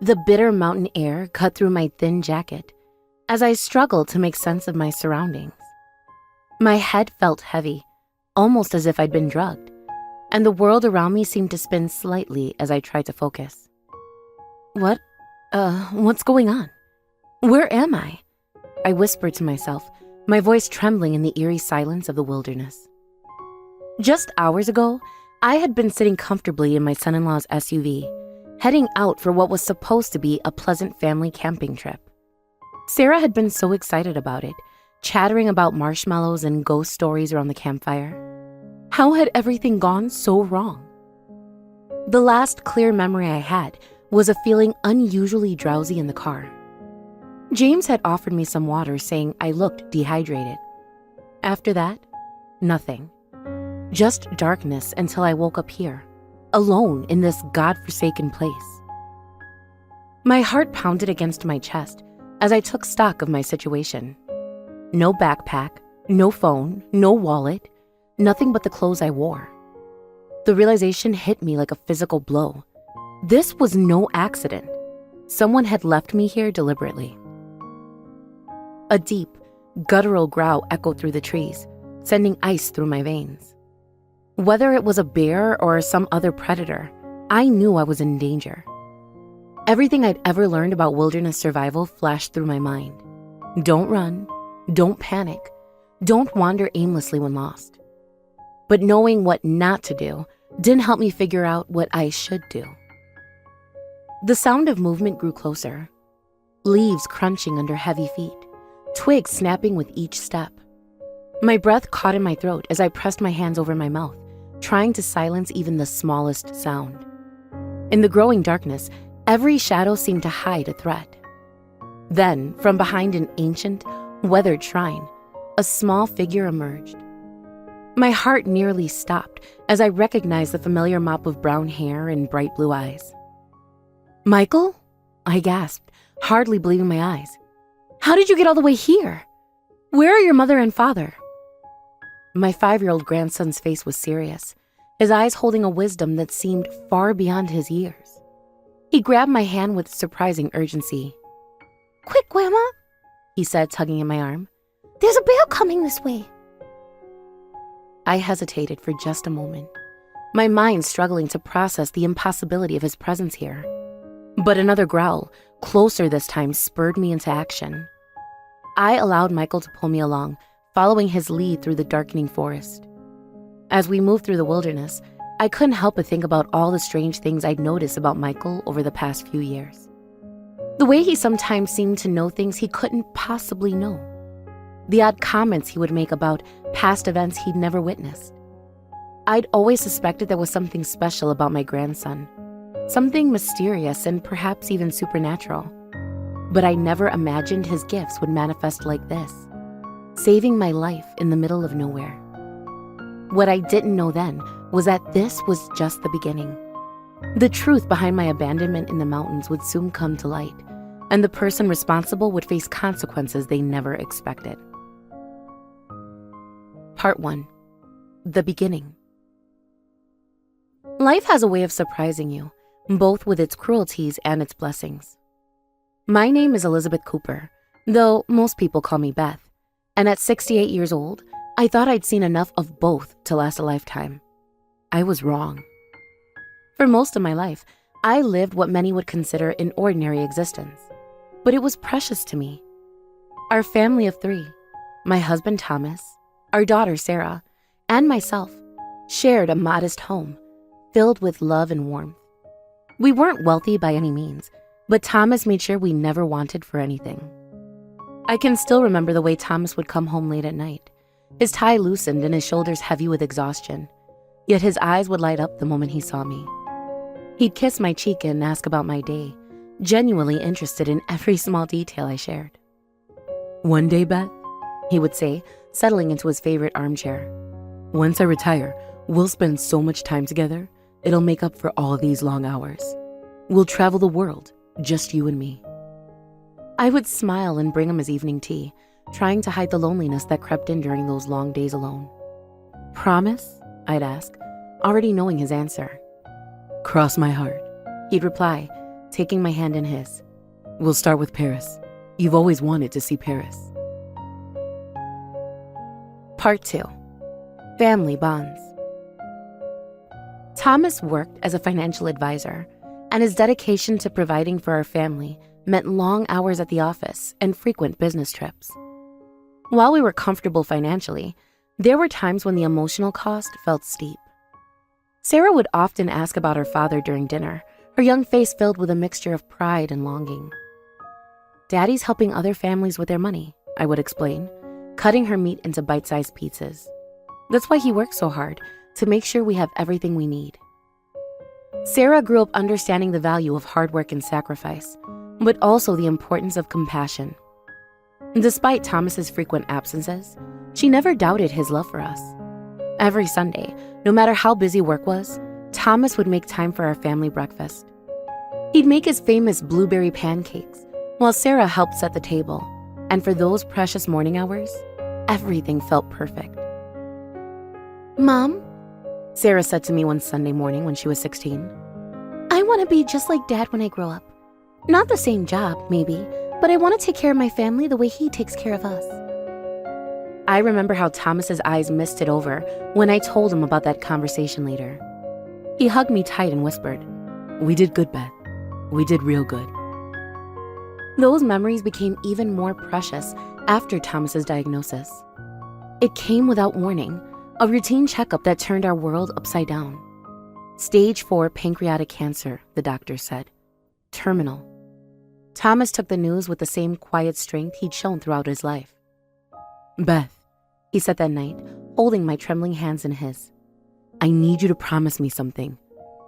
The bitter mountain air cut through my thin jacket as I struggled to make sense of my surroundings. My head felt heavy, almost as if I'd been drugged, and the world around me seemed to spin slightly as I tried to focus. What's going on? Where am I? I whispered to myself, my voice trembling in the eerie silence of the wilderness. Just hours ago, I had been sitting comfortably in my son-in-law's SUV, heading out for what was supposed to be a pleasant family camping trip. Sarah had been so excited about it, chattering about marshmallows and ghost stories around the campfire. How had everything gone so wrong? The last clear memory I had was a feeling unusually drowsy in the car. James had offered me some water, saying I looked dehydrated. After that, nothing. Just darkness until I woke up here, alone in this godforsaken place. My heart pounded against my chest as I took stock of my situation. No backpack, no phone, no wallet, nothing but the clothes I wore. The realization hit me like a physical blow. This was no accident. Someone had left me here deliberately. A deep, guttural growl echoed through the trees, sending ice through my veins. Whether it was a bear or some other predator, I knew I was in danger. Everything I'd ever learned about wilderness survival flashed through my mind. Don't run, don't panic, don't wander aimlessly when lost. But knowing what not to do didn't help me figure out what I should do. The sound of movement grew closer. Leaves crunching under heavy feet, twigs snapping with each step. My breath caught in my throat as I pressed my hands over my mouth, trying to silence even the smallest sound. In the growing darkness, every shadow seemed to hide a threat. Then, from behind an ancient, weathered shrine, a small figure emerged. My heart nearly stopped as I recognized the familiar mop of brown hair and bright blue eyes. "Michael?" I gasped, hardly believing my eyes. "How did you get all the way here? Where are your mother and father?" My 5-year-old grandson's face was serious, his eyes holding a wisdom that seemed far beyond his years. He grabbed my hand with surprising urgency. "Quick, Grandma," he said, tugging at my arm. "There's a bear coming this way." I hesitated for just a moment, my mind struggling to process the impossibility of his presence here. But another growl, closer this time, spurred me into action. I allowed Michael to pull me along, following his lead through the darkening forest. As we moved through the wilderness, I couldn't help but think about all the strange things I'd noticed about Michael over the past few years. The way he sometimes seemed to know things he couldn't possibly know. The odd comments he would make about past events he'd never witnessed. I'd always suspected there was something special about my grandson, something mysterious and perhaps even supernatural. But I never imagined his gifts would manifest like this, saving my life in the middle of nowhere. What I didn't know then was that this was just the beginning. The truth behind my abandonment in the mountains would soon come to light, and the person responsible would face consequences they never expected. Part 1. The Beginning. Life has a way of surprising you, both with its cruelties and its blessings. My name is Elizabeth Cooper, though most people call me Beth, and at 68 years old, I thought I'd seen enough of both to last a lifetime. I was wrong. For most of my life, I lived what many would consider an ordinary existence, but it was precious to me. Our family of 3, my husband Thomas, our daughter Sarah, and myself, shared a modest home filled with love and warmth. We weren't wealthy by any means, but Thomas made sure we never wanted for anything. I can still remember the way Thomas would come home late at night, his tie loosened and his shoulders heavy with exhaustion, yet his eyes would light up the moment he saw me. He'd kiss my cheek and ask about my day, genuinely interested in every small detail I shared. "One day, Beth," he would say, settling into his favorite armchair, "once I retire, we'll spend so much time together, it'll make up for all these long hours. We'll travel the world, just you and me." I would smile and bring him his evening tea, trying to hide the loneliness that crept in during those long days alone. "Promise?" I'd ask, already knowing his answer. "Cross my heart," he'd reply, taking my hand in his. We'll start with Paris. You've always wanted to see Paris. Part 2. Family Bonds. Thomas worked as a financial advisor, and his dedication to providing for our family meant long hours at the office and frequent business trips. While we were comfortable financially, there were times when the emotional cost felt steep. Sarah would often ask about her father during dinner, her young face filled with a mixture of pride and longing. Daddy's helping other families with their money, I would explain, cutting her meat into bite-sized pizzas. That's why he works so hard, to make sure we have everything we need. Sarah grew up understanding the value of hard work and sacrifice, but also the importance of compassion. Despite Thomas's frequent absences, she never doubted his love for us. Every Sunday, no matter how busy work was, Thomas would make time for our family breakfast. He'd make his famous blueberry pancakes, while Sarah helped set the table, and for those precious morning hours, everything felt perfect. Mom, Sarah said to me one Sunday morning when she was 16. I want to be just like Dad when I grow up. Not the same job, maybe, but I want to take care of my family the way he takes care of us. I remember how Thomas's eyes misted over when I told him about that conversation later. He hugged me tight and whispered, "We did good, Beth. We did real good." Those memories became even more precious after Thomas's diagnosis. It came without warning, a routine checkup that turned our world upside down. Stage 4 pancreatic cancer, the doctor said. Terminal. Thomas took the news with the same quiet strength he'd shown throughout his life. "Beth," he said that night, holding my trembling hands in his, "I need you to promise me something.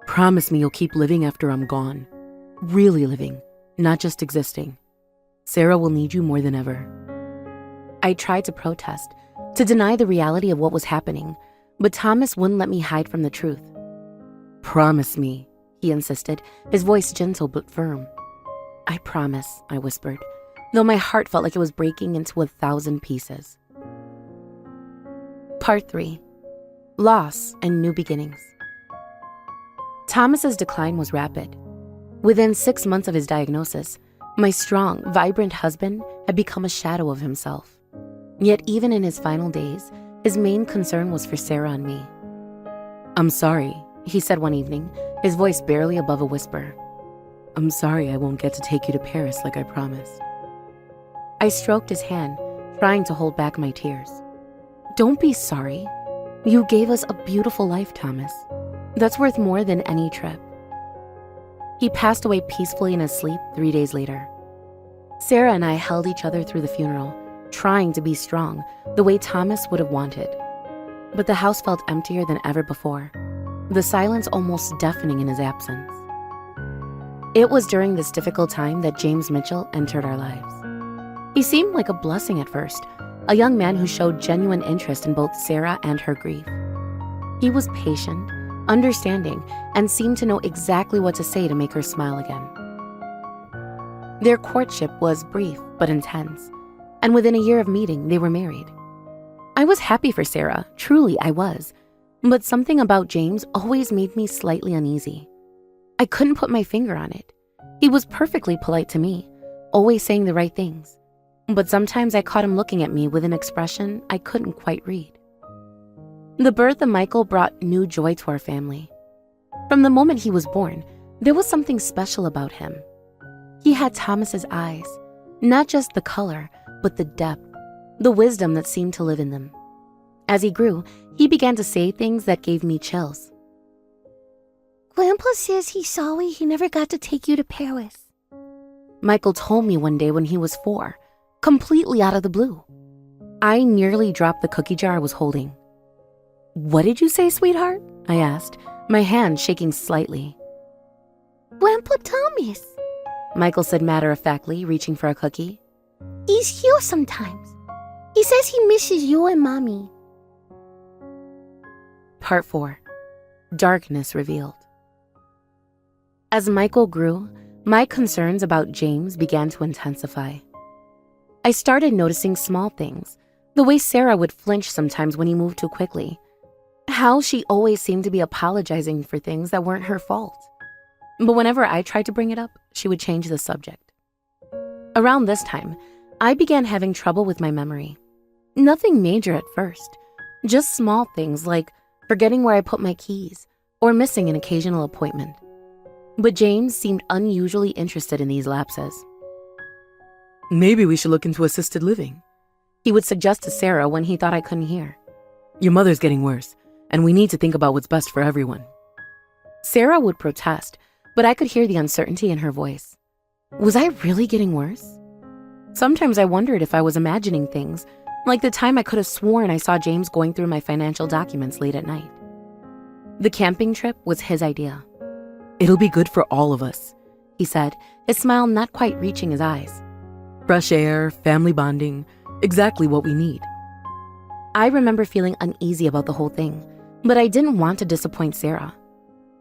Promise me you'll keep living after I'm gone. Really living, not just existing. Sarah will need you more than ever." I tried to protest, to deny the reality of what was happening, but Thomas wouldn't let me hide from the truth. "Promise me," he insisted, his voice gentle but firm. "I promise," I whispered, though my heart felt like it was breaking into 1,000 pieces. Part 3. Loss and New Beginnings. Thomas's decline was rapid. Within 6 months of his diagnosis, my strong, vibrant husband had become a shadow of himself. Yet even in his final days, his main concern was for Sarah and me. "I'm sorry," he said one evening, his voice barely above a whisper. "I'm sorry I won't get to take you to Paris like I promised." I stroked his hand, trying to hold back my tears. "Don't be sorry. You gave us a beautiful life, Thomas. That's worth more than any trip." He passed away peacefully in his sleep 3 days later. Sarah and I held each other through the funeral, trying to be strong, the way Thomas would have wanted. But the house felt emptier than ever before, the silence almost deafening in his absence. It was during this difficult time that James Mitchell entered our lives. He seemed like a blessing at first, a young man who showed genuine interest in both Sarah and her grief. He was patient, understanding, and seemed to know exactly what to say to make her smile again. Their courtship was brief but intense, and within a year of meeting, they were married. I was happy for Sarah, truly I was, but something about James always made me slightly uneasy. I couldn't put my finger on it. He was perfectly polite to me, always saying the right things, but sometimes I caught him looking at me with an expression I couldn't quite read. The birth of Michael brought new joy to our family. From the moment he was born, there was something special about him. He had Thomas's eyes, not just the color, but the depth, the wisdom that seemed to live in them. As he grew, he began to say things that gave me chills. Grandpa says he's sorry he never got to take you to Paris. Michael told me one day when he was 4, completely out of the blue. I nearly dropped the cookie jar I was holding. "What did you say, sweetheart?" I asked, my hand shaking slightly. Grandpa Thomas. Michael said matter-of-factly, reaching for a cookie. He's here sometimes. He says he misses you and Mommy. Part 4. Darkness Revealed. As Michael grew, my concerns about James began to intensify. I started noticing small things, the way Sarah would flinch sometimes when he moved too quickly, how she always seemed to be apologizing for things that weren't her fault. But whenever I tried to bring it up, she would change the subject. Around this time, I began having trouble with my memory. Nothing major at first, just small things like forgetting where I put my keys or missing an occasional appointment. But James seemed unusually interested in these lapses. Maybe we should look into assisted living, He would suggest to Sarah when he thought I couldn't hear. Your mother's getting worse, and we need to think about what's best for everyone. Sarah would protest, but I could hear the uncertainty in her voice. Was I really getting worse? Sometimes I wondered if I was imagining things, like the time I could have sworn I saw James going through my financial documents late at night. The camping trip was his idea. It'll be good for all of us, He said, his smile not quite reaching his eyes. fresh air, family bonding, exactly what we need. I remember feeling uneasy about the whole thing, but I didn't want to disappoint Sarah.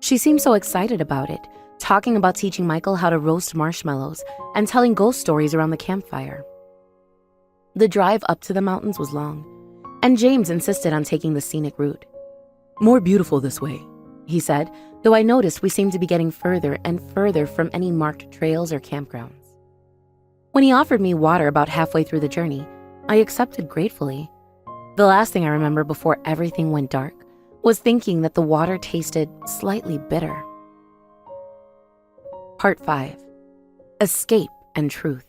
She seemed so excited about it, talking about teaching Michael how to roast marshmallows and telling ghost stories around the campfire. The drive up to the mountains was long, and James insisted on taking the scenic route. More beautiful this way, He said, though I noticed we seemed to be getting further and further from any marked trails or campgrounds. When he offered me water about halfway through the journey, I accepted gratefully. The last thing I remember before everything went dark was thinking that the water tasted slightly bitter. Part 5. Escape and Truth.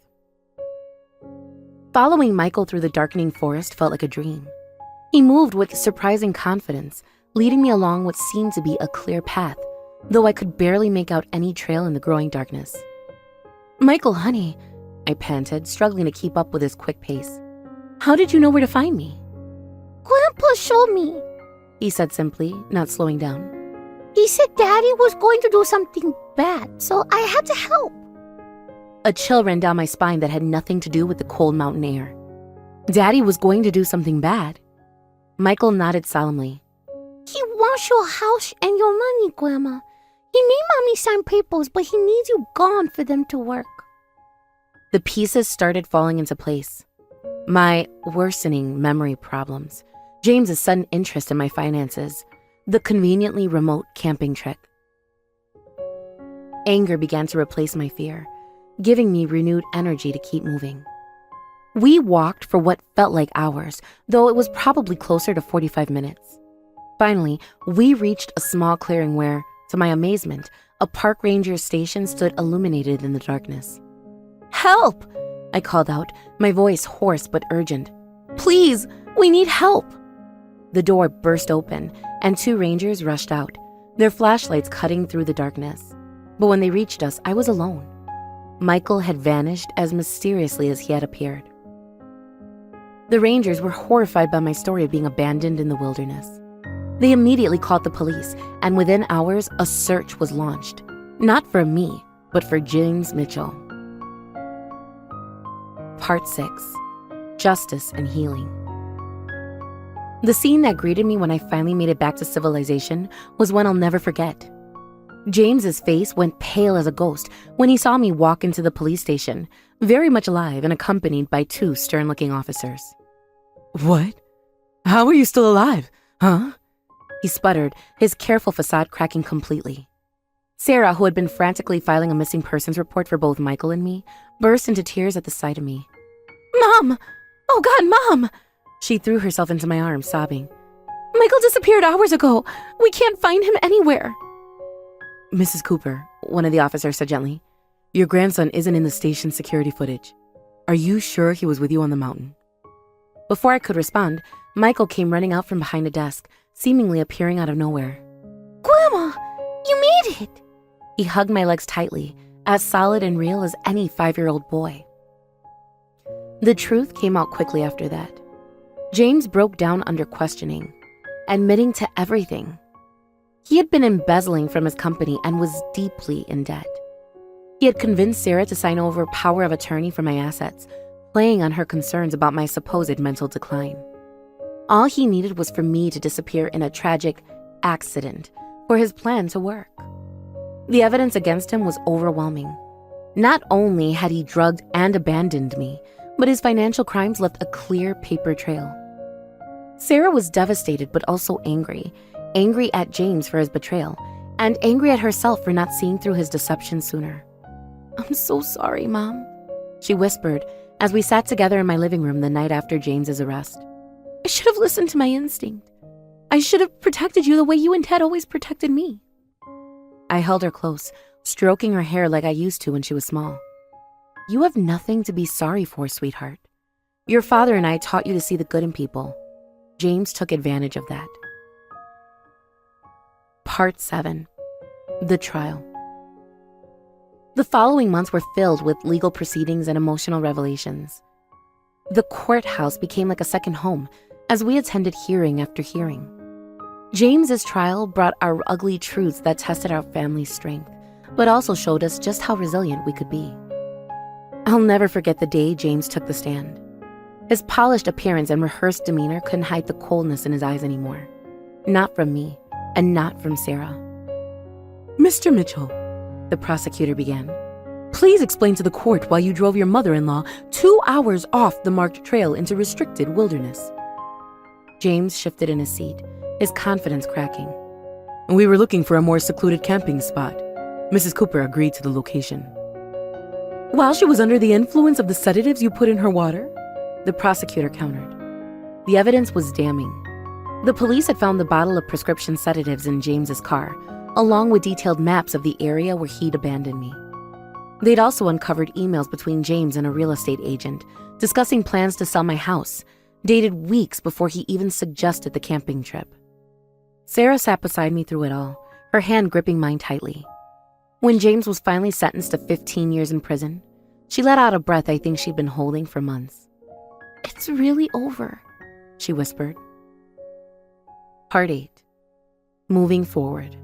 Following Michael through the darkening forest felt like a dream. He moved with surprising confidence, leading me along what seemed to be a clear path, though I could barely make out any trail in the growing darkness. "Michael, honey," I panted, struggling to keep up with his quick pace. "How did you know where to find me?" Grandpa showed me. He said simply, not slowing down. He said Daddy was going to do something bad, so I had to help. A chill ran down my spine that had nothing to do with the cold mountain air. Daddy was going to do something bad. Michael nodded solemnly. He wants your house and your money, Grandma. He made Mommy sign papers, but he needs you gone for them to work. The pieces started falling into place. My worsening memory problems, James's sudden interest in my finances, the conveniently remote camping trip. Anger began to replace my fear, giving me renewed energy to keep moving. We walked for what felt like hours, though it was probably closer to 45 minutes. Finally, we reached a small clearing where, to my amazement, a park ranger's station stood illuminated in the darkness. "Help!" I called out, my voice hoarse but urgent. "Please, we need help!" The door burst open, and 2 rangers rushed out, their flashlights cutting through the darkness. But when they reached us, I was alone. Michael had vanished as mysteriously as he had appeared. The rangers were horrified by my story of being abandoned in the wilderness. They immediately called the police, and within hours, a search was launched. Not for me, but for James Mitchell. Part 6. Justice and Healing. The scene that greeted me when I finally made it back to civilization was one I'll never forget. James's face went pale as a ghost when he saw me walk into the police station, very much alive and accompanied by 2 stern-looking officers. What? How are you still alive, huh? He sputtered, his careful facade cracking completely. Sarah, who had been frantically filing a missing persons report for both Michael and me, burst into tears at the sight of me. "Mom! Oh God, Mom!" She threw herself into my arms, sobbing. "Michael disappeared hours ago. We can't find him anywhere." Mrs. Cooper, one of the officers said gently, your grandson isn't in the station security footage. Are you sure he was with you on the mountain? Before I could respond, Michael came running out from behind a desk, seemingly appearing out of nowhere. Grandma, you made it. He hugged my legs tightly, as solid and real as any 5-year-old boy. The truth came out quickly after that. James broke down under questioning, admitting to everything. He had been embezzling from his company and was deeply in debt. He had convinced Sarah to sign over power of attorney for my assets, playing on her concerns about my supposed mental decline. All he needed was for me to disappear in a tragic accident for his plan to work. The evidence against him was overwhelming. Not only had he drugged and abandoned me, but his financial crimes left a clear paper trail. Sarah was devastated but also angry at James for his betrayal, and angry at herself for not seeing through his deception sooner. I'm so sorry, Mom, she whispered as we sat together in my living room the night after James's arrest. I should have listened to my instinct. I should have protected you the way you and Ted always protected me. I held her close, stroking her hair like I used to when she was small. You have nothing to be sorry for, sweetheart. Your father and I taught you to see the good in people. James took advantage of that. Part 7. The Trial. The following months were filled with legal proceedings and emotional revelations. The courthouse became like a second home as we attended hearing after hearing. James's trial brought our ugly truths that tested our family's strength, but also showed us just how resilient we could be. I'll never forget the day James took the stand. His polished appearance and rehearsed demeanor couldn't hide the coldness in his eyes anymore. Not from me, and not from Sarah. Mr. Mitchell, the prosecutor began, please explain to the court why you drove your mother-in-law 2 hours off the marked trail into restricted wilderness. James shifted in his seat, his confidence cracking. We were looking for a more secluded camping spot. Mrs. Cooper agreed to the location. While she was under the influence of the sedatives you put in her water? The prosecutor countered. The evidence was damning. The police had found the bottle of prescription sedatives in James's car, along with detailed maps of the area where he'd abandoned me. They'd also uncovered emails between James and a real estate agent discussing plans to sell my house, dated weeks before he even suggested the camping trip. Sarah sat beside me through it all, her hand gripping mine tightly. When James was finally sentenced to 15 years in prison, she let out a breath I think she'd been holding for months. It's really over, she whispered. Part 8. Moving forward.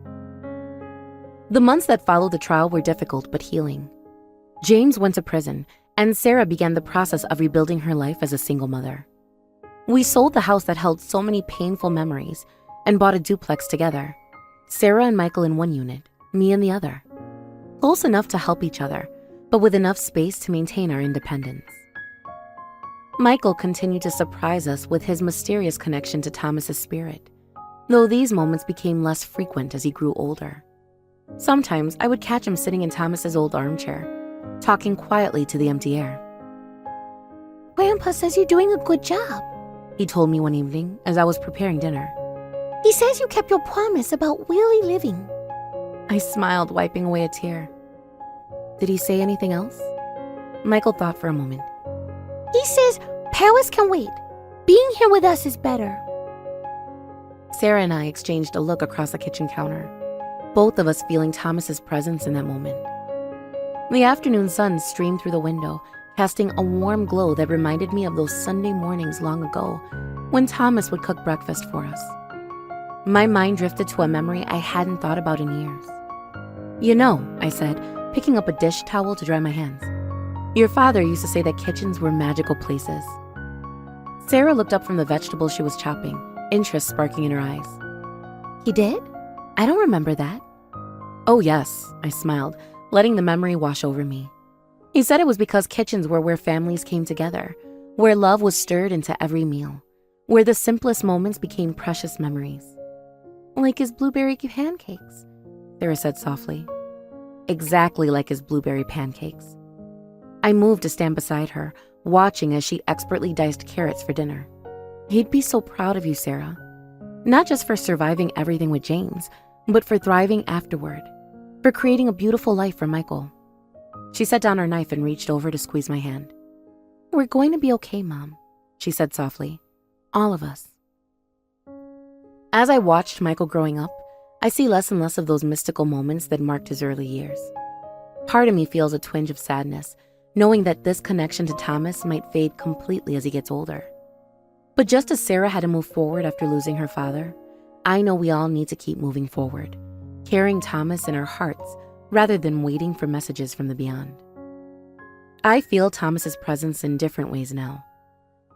The months that followed the trial were difficult but healing. James went to prison, and Sarah began the process of rebuilding her life as a single mother. We sold the house that held so many painful memories and bought a duplex together. Sarah and Michael in one unit, me in the other. Close enough to help each other, but with enough space to maintain our independence. Michael continued to surprise us with his mysterious connection to Thomas's spirit, though these moments became less frequent as he grew older. Sometimes I would catch him sitting in Thomas's old armchair, talking quietly to the empty air. Grandpa says you're doing a good job, he told me one evening as I was preparing dinner. He says you kept your promise about really living. I smiled, wiping away a tear. Did he say anything else? Michael thought for a moment. He says Paris can wait. Being here with us is better. Sarah and I exchanged a look across the kitchen counter, both of us feeling Thomas's presence in that moment. The afternoon sun streamed through the window, casting a warm glow that reminded me of those Sunday mornings long ago when Thomas would cook breakfast for us. My mind drifted to a memory I hadn't thought about in years. You know, I said, picking up a dish towel to dry my hands, your father used to say that kitchens were magical places. Sarah looked up from the vegetables she was chopping, interest sparking in her eyes. He did? I don't remember that. Oh yes, I smiled, letting the memory wash over me. He said it was because kitchens were where families came together, where love was stirred into every meal, where the simplest moments became precious memories. Like his blueberry pancakes, Sarah said softly. Exactly like his blueberry pancakes. I moved to stand beside her, watching as she expertly diced carrots for dinner. He'd be so proud of you, Sarah. Not just for surviving everything with James, but for thriving afterward, for creating a beautiful life for Michael. She set down her knife and reached over to squeeze my hand. We're going to be okay, Mom, she said softly. All of us. As I watched Michael growing up, I see less and less of those mystical moments that marked his early years. Part of me feels a twinge of sadness, knowing that this connection to Thomas might fade completely as he gets older. But just as Sarah had to move forward after losing her father, I know we all need to keep moving forward, carrying Thomas in our hearts rather than waiting for messages from the beyond. I feel Thomas's presence in different ways now.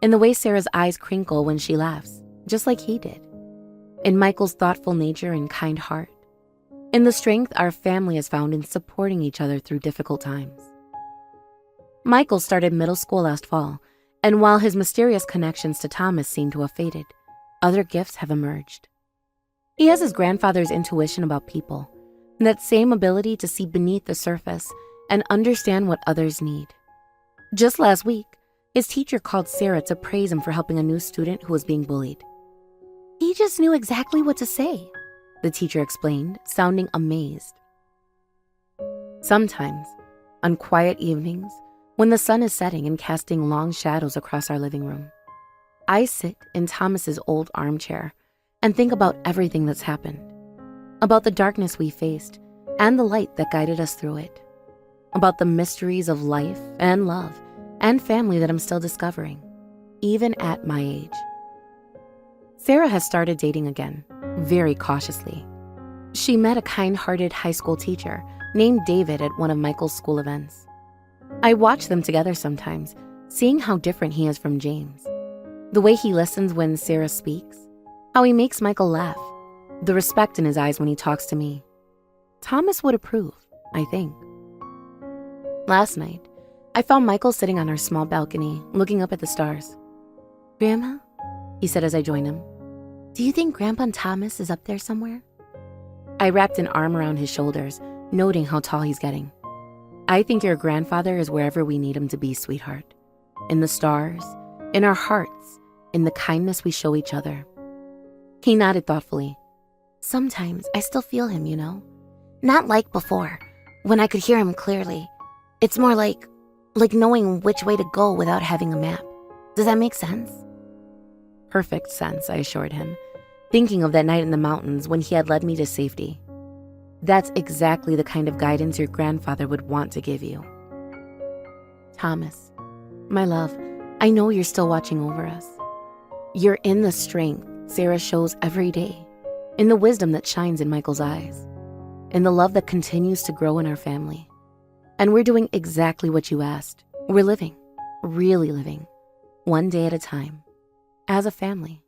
In the way Sarah's eyes crinkle when she laughs, just like he did. In Michael's thoughtful nature and kind heart. In the strength our family has found in supporting each other through difficult times. Michael started middle school last fall, and while his mysterious connections to Thomas seem to have faded, other gifts have emerged. He has his grandfather's intuition about people, that same ability to see beneath the surface and understand what others need. Just last week, his teacher called Sarah to praise him for helping a new student who was being bullied. He just knew exactly what to say, The teacher explained, sounding amazed. Sometimes, on quiet evenings, when the sun is setting and casting long shadows across our living room, I sit in Thomas's old armchair and think about everything that's happened, about the darkness we faced and the light that guided us through it, about the mysteries of life and love and family that I'm still discovering, even at my age. Sarah has started dating again, very cautiously. She met a kind-hearted high school teacher named David at one of Michael's school events. I watch them together sometimes, seeing how different he is from James. The way he listens when Sarah speaks, how he makes Michael laugh, the respect in his eyes when he talks to me. Thomas would approve, I think. Last night, I found Michael sitting on our small balcony, looking up at the stars. Grandma, He said as I joined him. do you think Grandpa Thomas is up there somewhere? I wrapped an arm around his shoulders, noting how tall he's getting. I think your grandfather is wherever we need him to be, sweetheart. In the stars, in our hearts, in the kindness we show each other. He nodded thoughtfully. Sometimes I still feel him, you know? Not like before, when I could hear him clearly. It's more like knowing which way to go without having a map. Does that make sense? Perfect sense, I assured him, thinking of that night in the mountains when he had led me to safety. That's exactly the kind of guidance your grandfather would want to give you. Thomas, my love, I know you're still watching over us. You're in the strength Sarah shows every day, in the wisdom that shines in Michael's eyes, in the love that continues to grow in our family. And we're doing exactly what you asked. We're living, really living, one day at a time, as a family.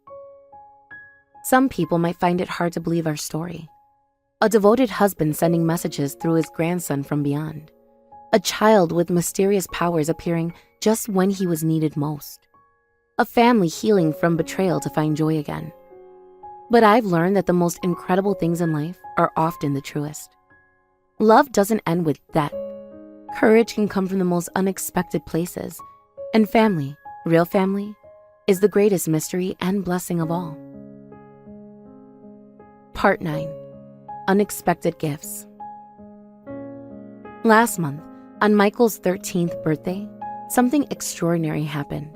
Some people might find it hard to believe our story. A devoted husband sending messages through his grandson from beyond. A child with mysterious powers appearing just when he was needed most. A family healing from betrayal to find joy again. But I've learned that the most incredible things in life are often the truest. Love doesn't end with death. Courage can come from the most unexpected places. And family, real family, is the greatest mystery and blessing of all. Part 9. Unexpected Gifts. Last month, on Michael's 13th birthday, something extraordinary happened.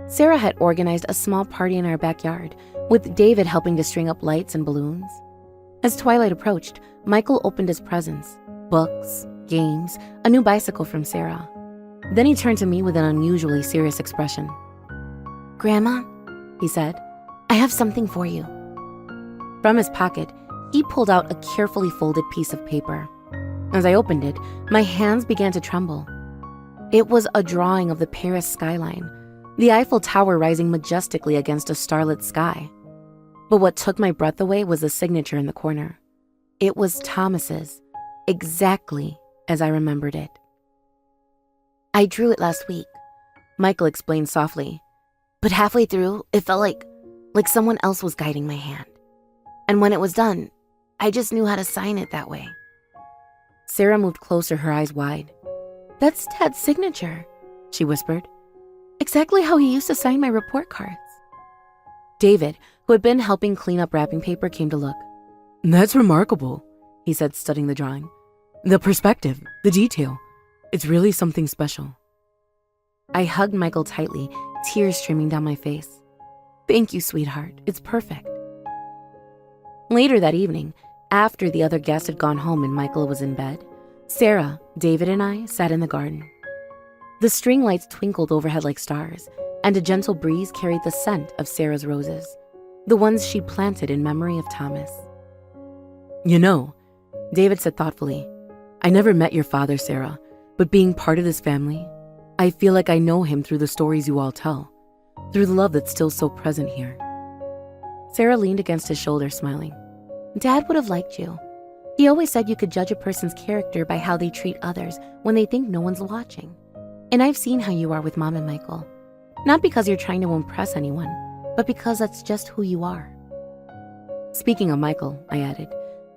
Sarah had organized a small party in our backyard, with David helping to string up lights and balloons. As twilight approached, Michael opened his presents, books, games, a new bicycle from Sarah. Then he turned to me with an unusually serious expression. Grandma, He said. I have something for you. From his pocket, he pulled out a carefully folded piece of paper. As I opened it, my hands began to tremble. It was a drawing of the Paris skyline, the Eiffel Tower rising majestically against a starlit sky. But what took my breath away was the signature in the corner. It was Thomas's, exactly as I remembered it. I drew it last week, Michael explained softly. but halfway through, it felt like someone else was guiding my hand. And when it was done, I just knew how to sign it that way. Sarah moved closer, her eyes wide. That's Dad's signature, she whispered. Exactly how he used to sign my report cards. David, who had been helping clean up wrapping paper, came to look. That's remarkable, he said, studying the drawing. The perspective, the detail. It's really something special. I hugged Michael tightly, tears streaming down my face. Thank you, sweetheart. It's perfect. Later that evening, after the other guests had gone home and Michael was in bed, Sarah, David, and I sat in the garden. The string lights twinkled overhead like stars, and a gentle breeze carried the scent of Sarah's roses, the ones she planted in memory of Thomas. You know, David said thoughtfully, I never met your father, Sarah, but being part of this family, I feel like I know him through the stories you all tell, through the love that's still so present here. Sarah leaned against his shoulder, smiling. Dad would have liked you. He always said you could judge a person's character by how they treat others when they think no one's watching. And I've seen how you are with Mom and Michael. Not because you're trying to impress anyone, but because that's just who you are. Speaking of Michael, I added,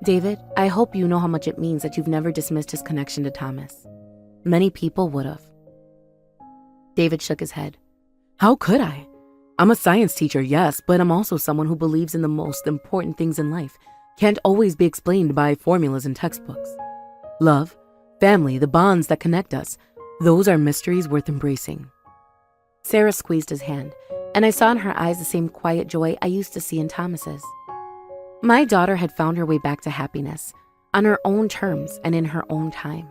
David, I hope you know how much it means that you've never dismissed his connection to Thomas. Many people would have. David shook his head. How could I? I'm a science teacher, yes, but I'm also someone who believes in the most important things in life can't always be explained by formulas and textbooks. Love, family, the bonds that connect us, those are mysteries worth embracing. Sarah squeezed his hand, and I saw in her eyes the same quiet joy I used to see in Thomas's. My daughter had found her way back to happiness, on her own terms and in her own time.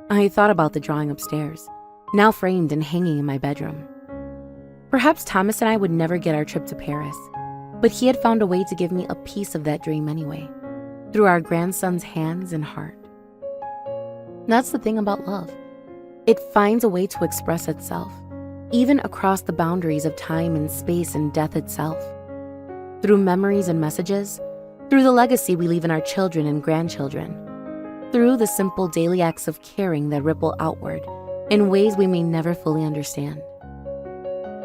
I thought about the drawing upstairs, now framed and hanging in my bedroom. Perhaps Thomas and I would never get our trip to Paris, but he had found a way to give me a piece of that dream anyway, through our grandson's hands and heart. That's the thing about love. It finds a way to express itself, even across the boundaries of time and space and death itself. Through memories and messages, through the legacy we leave in our children and grandchildren, through the simple daily acts of caring that ripple outward in ways we may never fully understand.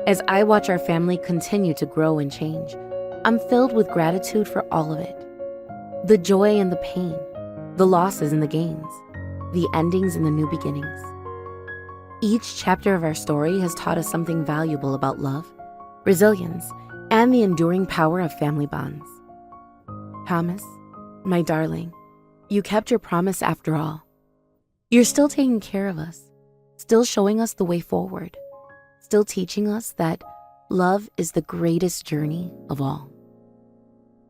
As I watch our family continue to grow and change, I'm filled with gratitude for all of it. The joy and the pain, the losses and the gains, the endings and the new beginnings. Each chapter of our story has taught us something valuable about love, resilience, and the enduring power of family bonds. Thomas, my darling, you kept your promise after all. You're still taking care of us, still showing us the way forward, still teaching us that love is the greatest journey of all.